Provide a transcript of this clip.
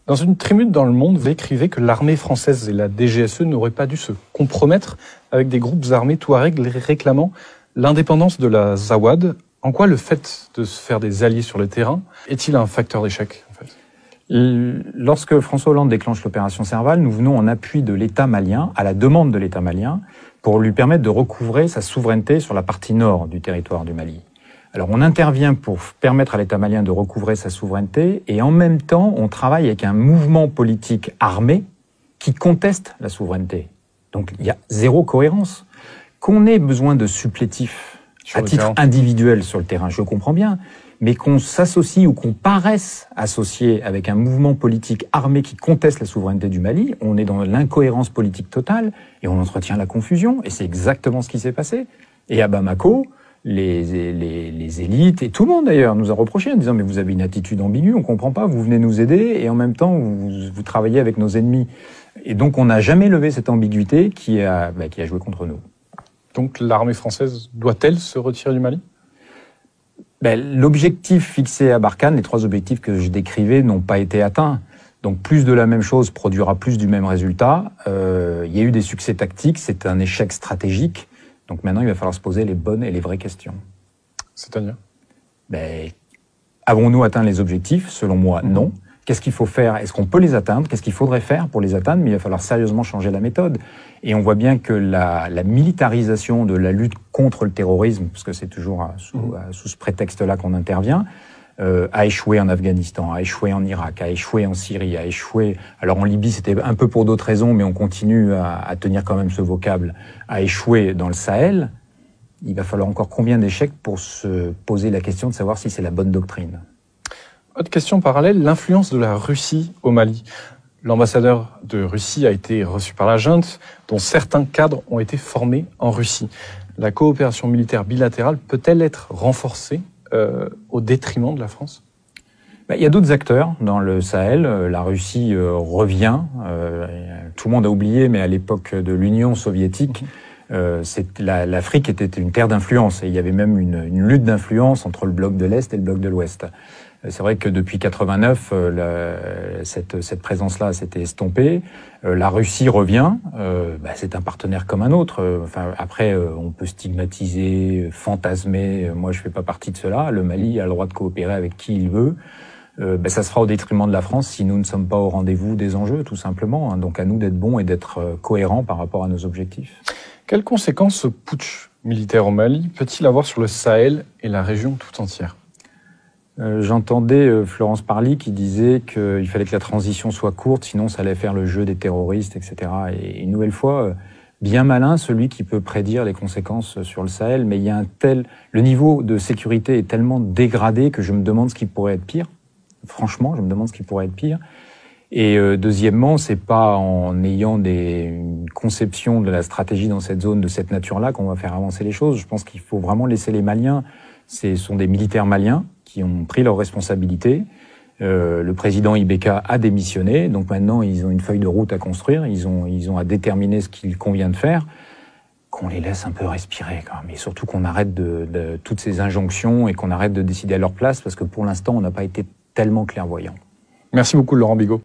Dans une tribune dans Le Monde, vous écrivez que l'armée française et la DGSE n'auraient pas dû se compromettre avec des groupes armés touaregs réclamant l'indépendance de la Zawad. En quoi le fait de se faire des alliés sur le terrain est-il un facteur d'échec en fait ? Lorsque François Hollande déclenche l'opération Serval, nous venons en appui de l'État malien, à la demande de l'État malien, pour lui permettre de recouvrer sa souveraineté sur la partie nord du territoire du Mali. Alors on intervient pour permettre à l'État malien de recouvrer sa souveraineté et en même temps on travaille avec un mouvement politique armé qui conteste la souveraineté. Donc il y a zéro cohérence. Qu'on ait besoin de supplétifs à titre individuel sur le terrain, je comprends bien, mais qu'on s'associe ou qu'on paraisse associé avec un mouvement politique armé qui conteste la souveraineté du Mali, on est dans l'incohérence politique totale et on entretient la confusion et c'est exactement ce qui s'est passé. Et à Bamako, les élites, et tout le monde d'ailleurs, nous a reproché en disant « mais vous avez une attitude ambiguë, on comprend pas, vous venez nous aider et en même temps vous travaillez avec nos ennemis ». Et donc on n'a jamais levé cette ambiguïté qui a joué contre nous. Donc l'armée française doit-elle se retirer du Mali ? L'objectif fixé à Barkhane, les 3 objectifs que je décrivais n'ont pas été atteints. Donc plus de la même chose produira plus du même résultat. Il y a eu des succès tactiques, c'est un échec stratégique. Donc maintenant, il va falloir se poser les bonnes et les vraies questions. C'est-à-dire ? Avons-nous atteint les objectifs ? Selon moi, non. Qu'est-ce qu'il faut faire ? Est-ce qu'on peut les atteindre ? Qu'est-ce qu'il faudrait faire pour les atteindre ? Mais il va falloir sérieusement changer la méthode. Et on voit bien que la militarisation de la lutte contre le terrorisme, parce que c'est toujours sous ce prétexte-là qu'on intervient, a échoué en Afghanistan, a échoué en Irak, a échoué en Syrie, a échoué... Alors en Libye, c'était un peu pour d'autres raisons, mais on continue à tenir quand même ce vocable, a échoué dans le Sahel. Il va falloir encore combien d'échecs pour se poser la question de savoir si c'est la bonne doctrine ? Autre question parallèle, l'influence de la Russie au Mali. L'ambassadeur de Russie a été reçu par la junte, dont certains cadres ont été formés en Russie. La coopération militaire bilatérale peut-elle être renforcée au détriment de la France ? Il y a d'autres acteurs dans le Sahel. La Russie revient. Tout le monde a oublié, mais à l'époque de l'Union soviétique, l'Afrique était une terre d'influence. Et il y avait même une lutte d'influence entre le bloc de l'Est et le bloc de l'Ouest. C'est vrai que depuis 89, cette présence-là s'était estompée. La Russie revient. C'est un partenaire comme un autre. Après, on peut stigmatiser, fantasmer. Moi, je fais pas partie de cela. Le Mali a le droit de coopérer avec qui il veut. Ça se fera au détriment de la France si nous ne sommes pas au rendez-vous des enjeux, tout simplement. Donc, à nous d'être bons et d'être cohérents par rapport à nos objectifs. Quelles conséquences ce putsch militaire au Mali peut-il avoir sur le Sahel et la région tout entière ? J'entendais Florence Parly qui disait qu'il fallait que la transition soit courte, sinon ça allait faire le jeu des terroristes, etc. Et une nouvelle fois, bien malin celui qui peut prédire les conséquences sur le Sahel, mais il y a le niveau de sécurité est tellement dégradé que je me demande ce qui pourrait être pire. Franchement, je me demande ce qui pourrait être pire. Et deuxièmement, c'est pas en ayant une conception de la stratégie dans cette zone de cette nature-là qu'on va faire avancer les choses. Je pense qu'il faut vraiment laisser les Maliens. Ce sont des militaires maliens qui ont pris leurs responsabilités. Le président Ibeka a démissionné, donc maintenant ils ont une feuille de route à construire, ils ont à déterminer ce qu'il convient de faire, qu'on les laisse un peu respirer quand même, et surtout qu'on arrête de toutes ces injonctions et qu'on arrête de décider à leur place, parce que pour l'instant on n'a pas été tellement clairvoyants. Merci beaucoup Laurent Bigot.